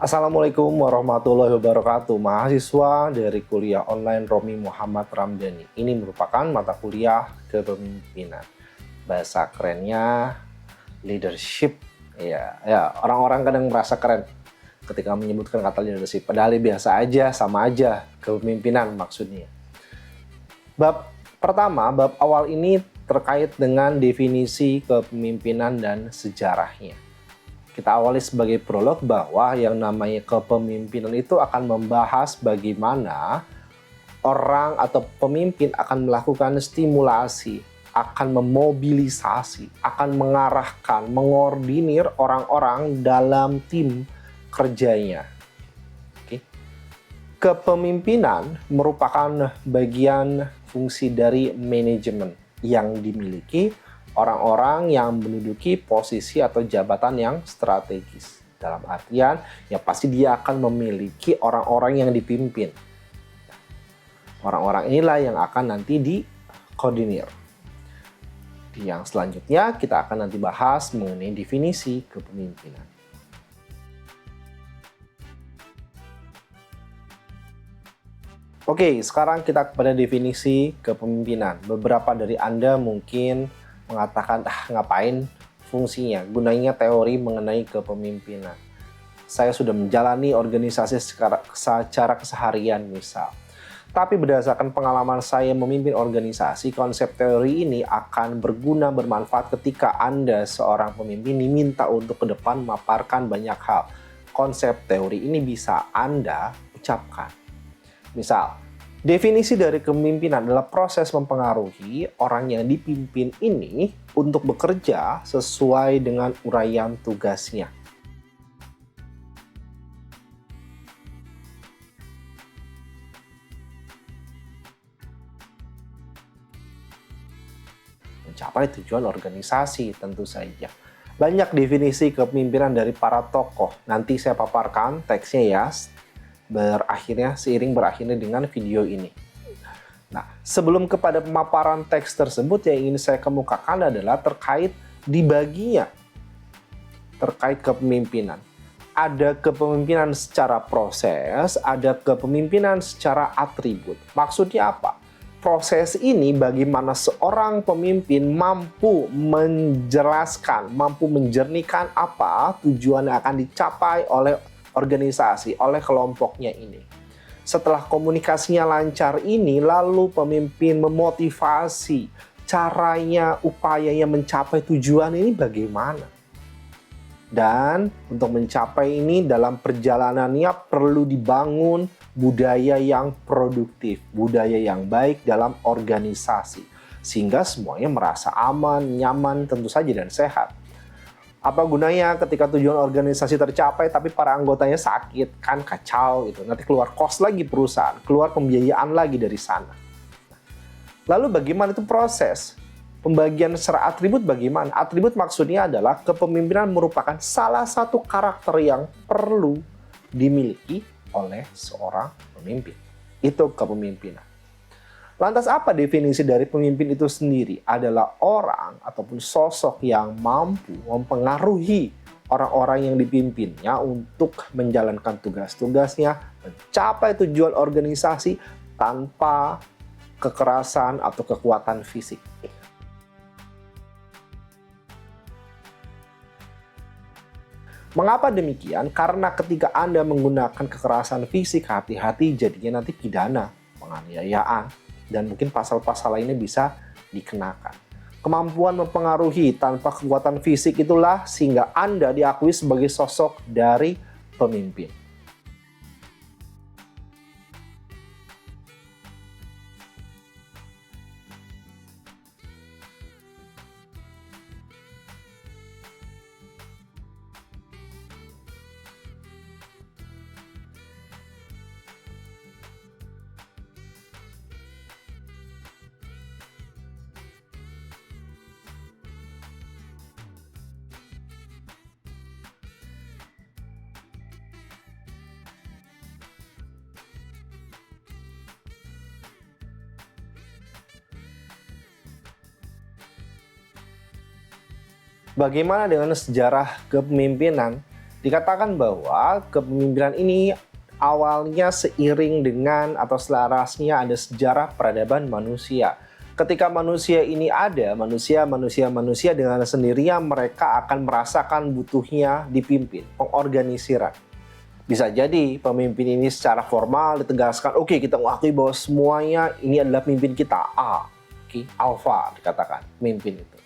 Assalamualaikum warahmatullahi wabarakatuh. Mahasiswa dari kuliah online Romi Muhammad Ramdhani. Ini merupakan mata kuliah kepemimpinan. Bahasa kerennya leadership. Ya, orang-orang kadang merasa keren ketika menyebutkan kata leadership. Padahal biasa aja, sama aja kepemimpinan maksudnya. Bab pertama, bab awal ini terkait dengan definisi kepemimpinan dan sejarahnya. Kita awali sebagai prolog bahwa yang namanya kepemimpinan itu akan membahas bagaimana orang atau pemimpin akan melakukan stimulasi, akan memobilisasi, akan mengarahkan, mengordinir orang-orang dalam tim kerjanya. Oke. Kepemimpinan merupakan bagian fungsi dari manajemen yang dimiliki orang-orang yang menduduki posisi atau jabatan yang strategis. Dalam artian, ya pasti dia akan memiliki orang-orang yang dipimpin. Orang-orang inilah yang akan nanti dikoordinir. Yang selanjutnya kita akan nanti bahas mengenai definisi kepemimpinan. Oke, sekarang kita kepada definisi kepemimpinan. Beberapa dari Anda mungkin mengatakan, ngapain fungsinya, gunanya teori mengenai kepemimpinan. Saya sudah menjalani organisasi secara keseharian misal. Tapi berdasarkan pengalaman saya memimpin organisasi, konsep teori ini akan berguna, bermanfaat ketika Anda seorang pemimpin diminta untuk ke depan memaparkan banyak hal. Konsep teori ini bisa Anda ucapkan. Misal, definisi dari kepemimpinan adalah proses mempengaruhi orang yang dipimpin ini untuk bekerja sesuai dengan uraian tugasnya. Mencapai tujuan organisasi tentu saja. Banyak definisi kepemimpinan dari para tokoh. Nanti saya paparkan teksnya ya. Seiring berakhirnya dengan video ini. Nah, sebelum kepada pemaparan teks tersebut yang ingin saya kemukakan adalah terkait dibaginya terkait kepemimpinan. Ada kepemimpinan secara proses, ada kepemimpinan secara atribut. Maksudnya apa? Proses ini bagaimana seorang pemimpin mampu menjelaskan, mampu menjernihkan apa tujuan yang akan dicapai oleh organisasi, oleh kelompoknya ini. Setelah komunikasinya lancar ini, lalu pemimpin memotivasi caranya, upayanya mencapai tujuan ini bagaimana. Dan untuk mencapai ini dalam perjalanannya perlu dibangun budaya yang produktif, budaya yang baik dalam organisasi. Sehingga semuanya merasa aman, nyaman tentu saja dan sehat. Apa gunanya ketika tujuan organisasi tercapai tapi para anggotanya sakit, kan kacau gitu. Nanti keluar kos lagi perusahaan, keluar pembiayaan lagi dari sana. Lalu bagaimana itu proses? Pembagian secara atribut bagaimana? Atribut maksudnya adalah kepemimpinan merupakan salah satu karakter yang perlu dimiliki oleh seorang pemimpin. Itu kepemimpinan. Lantas apa definisi dari pemimpin itu sendiri? Adalah orang ataupun sosok yang mampu mempengaruhi orang-orang yang dipimpinnya untuk menjalankan tugas-tugasnya, mencapai tujuan organisasi tanpa kekerasan atau kekuatan fisik. Mengapa demikian? Karena ketika Anda menggunakan kekerasan fisik, hati-hati jadinya nanti pidana, penganiayaan, dan mungkin pasal-pasal lainnya bisa dikenakan. Kemampuan mempengaruhi tanpa kekuatan fisik itulah sehingga Anda diakui sebagai sosok dari pemimpin. Bagaimana dengan sejarah kepemimpinan? Dikatakan bahwa kepemimpinan ini awalnya seiring dengan atau selarasnya ada sejarah peradaban manusia. Ketika manusia ini ada, manusia dengan sendirinya mereka akan merasakan butuhnya dipimpin, pengorganisiran. Bisa jadi pemimpin ini secara formal ditegaskan, oke, kita mengakui bahwa semuanya ini adalah pemimpin kita, A, alpha dikatakan, pemimpin itu.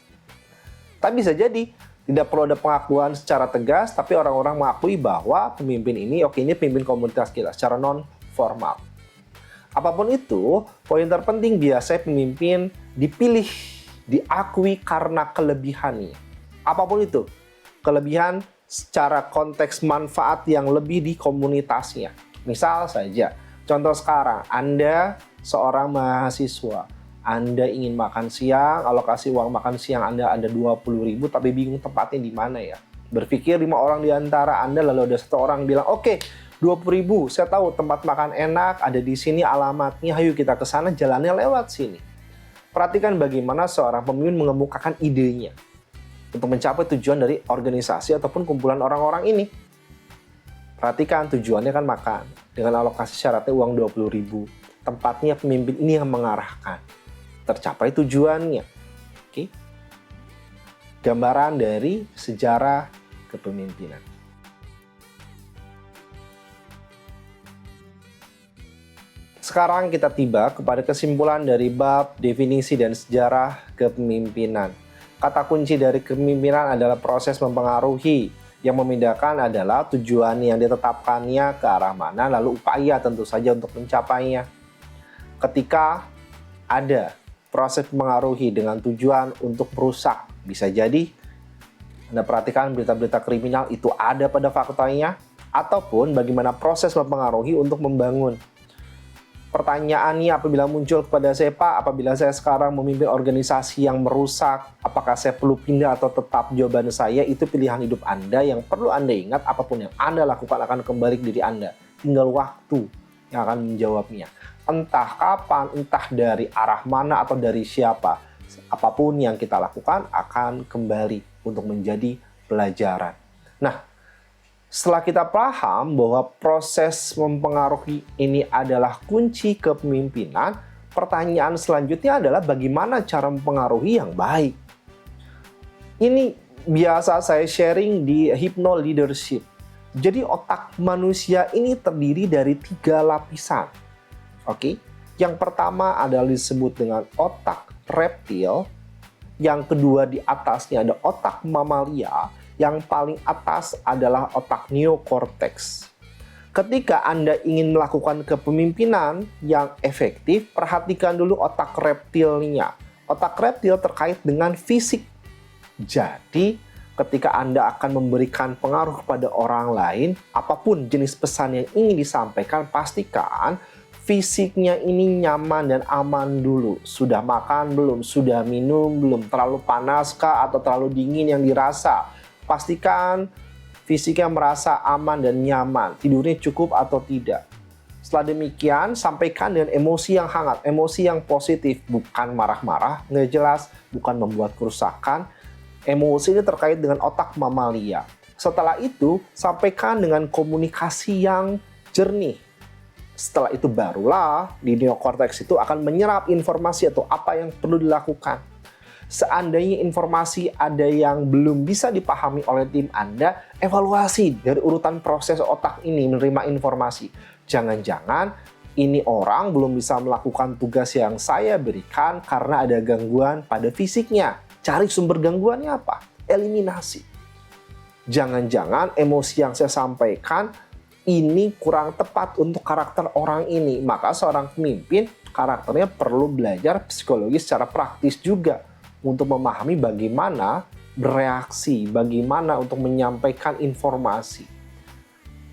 Tapi bisa jadi tidak perlu ada pengakuan secara tegas, tapi orang-orang mengakui bahwa pemimpin ini, oke, ini pemimpin komunitas kita secara non-formal. Apapun itu, poin terpenting biasanya pemimpin dipilih, diakui karena kelebihannya. Apapun itu, kelebihan secara konteks manfaat yang lebih di komunitasnya. Misal saja, contoh sekarang, Anda seorang mahasiswa, Anda ingin makan siang, alokasi uang makan siang Anda ada 20.000 tapi bingung tempatnya di mana ya. Berpikir 5 orang di antara Anda, lalu ada 1 orang bilang, oke, 20.000, saya tahu tempat makan enak, ada di sini alamatnya, ayo kita ke sana, jalannya lewat sini. Perhatikan bagaimana seorang pemimpin mengemukakan idenya untuk mencapai tujuan dari organisasi ataupun kumpulan orang-orang ini. Perhatikan tujuannya kan makan, dengan alokasi syaratnya uang 20.000. Tempatnya pemimpin ini yang mengarahkan. Tercapai tujuannya. Oke. Gambaran dari sejarah kepemimpinan. Sekarang kita tiba kepada kesimpulan dari bab definisi dan sejarah kepemimpinan. Kata kunci dari kepemimpinan adalah proses mempengaruhi. Yang membedakan adalah tujuan yang ditetapkannya ke arah mana, lalu upaya tentu saja untuk mencapainya. Ketika ada proses mempengaruhi dengan tujuan untuk merusak, bisa jadi Anda perhatikan berita-berita kriminal itu ada pada faktanya, ataupun bagaimana proses mempengaruhi untuk membangun. Pertanyaannya apabila muncul kepada saya, Pak, apabila saya sekarang memimpin organisasi yang merusak, apakah saya perlu pindah atau tetap? Jawaban saya, itu pilihan hidup Anda. Yang perlu Anda ingat, apapun yang Anda lakukan akan kembali ke diri Anda. Tinggal waktu yang akan menjawabnya. Entah kapan, entah dari arah mana atau dari siapa. Apapun yang kita lakukan akan kembali untuk menjadi pelajaran. Nah, setelah kita paham bahwa proses mempengaruhi ini adalah kunci kepemimpinan, pertanyaan selanjutnya adalah bagaimana cara mempengaruhi yang baik. Ini biasa saya sharing di Hypno Leadership. Jadi otak manusia ini terdiri dari 3 lapisan. Oke? Yang pertama adalah disebut dengan otak reptil. Yang kedua di atasnya ada otak mamalia. Yang paling atas adalah otak neokortex. Ketika Anda ingin melakukan kepemimpinan yang efektif, perhatikan dulu otak reptilnya. Otak reptil terkait dengan fisik. Jadi, ketika Anda akan memberikan pengaruh kepada orang lain, apapun jenis pesan yang ingin disampaikan, pastikan fisiknya ini nyaman dan aman dulu. Sudah makan belum? Sudah minum belum? Terlalu panas kah atau terlalu dingin yang dirasa? Pastikan fisiknya merasa aman dan nyaman. Tidurnya cukup atau tidak. Setelah demikian, sampaikan dengan emosi yang hangat, emosi yang positif. Bukan marah-marah, nggak jelas, bukan membuat kerusakan. Emosi ini terkait dengan otak mamalia. Setelah itu, sampaikan dengan komunikasi yang jernih. Setelah itu barulah di neokortex itu akan menyerap informasi atau apa yang perlu dilakukan. Seandainya informasi ada yang belum bisa dipahami oleh tim Anda, evaluasi dari urutan proses otak ini menerima informasi. Jangan-jangan ini orang belum bisa melakukan tugas yang saya berikan karena ada gangguan pada fisiknya. Cari sumber gangguannya apa? Eliminasi. Jangan-jangan emosi yang saya sampaikan ini kurang tepat untuk karakter orang ini. Maka seorang pemimpin karakternya perlu belajar psikologi secara praktis juga untuk memahami bagaimana bereaksi, bagaimana untuk menyampaikan informasi.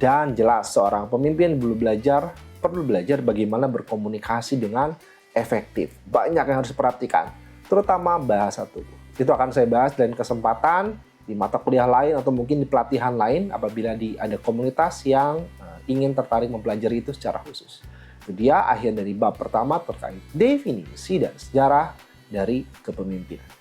Dan jelas seorang pemimpin perlu belajar bagaimana berkomunikasi dengan efektif. Banyak yang harus diperhatikan, terutama bahasa tubuh. Itu akan saya bahas dalam kesempatan di mata kuliah lain atau mungkin di pelatihan lain apabila ada komunitas yang ingin tertarik mempelajari itu secara khusus. Itu dia akhir dari bab pertama terkait definisi dan sejarah dari kepemimpinan.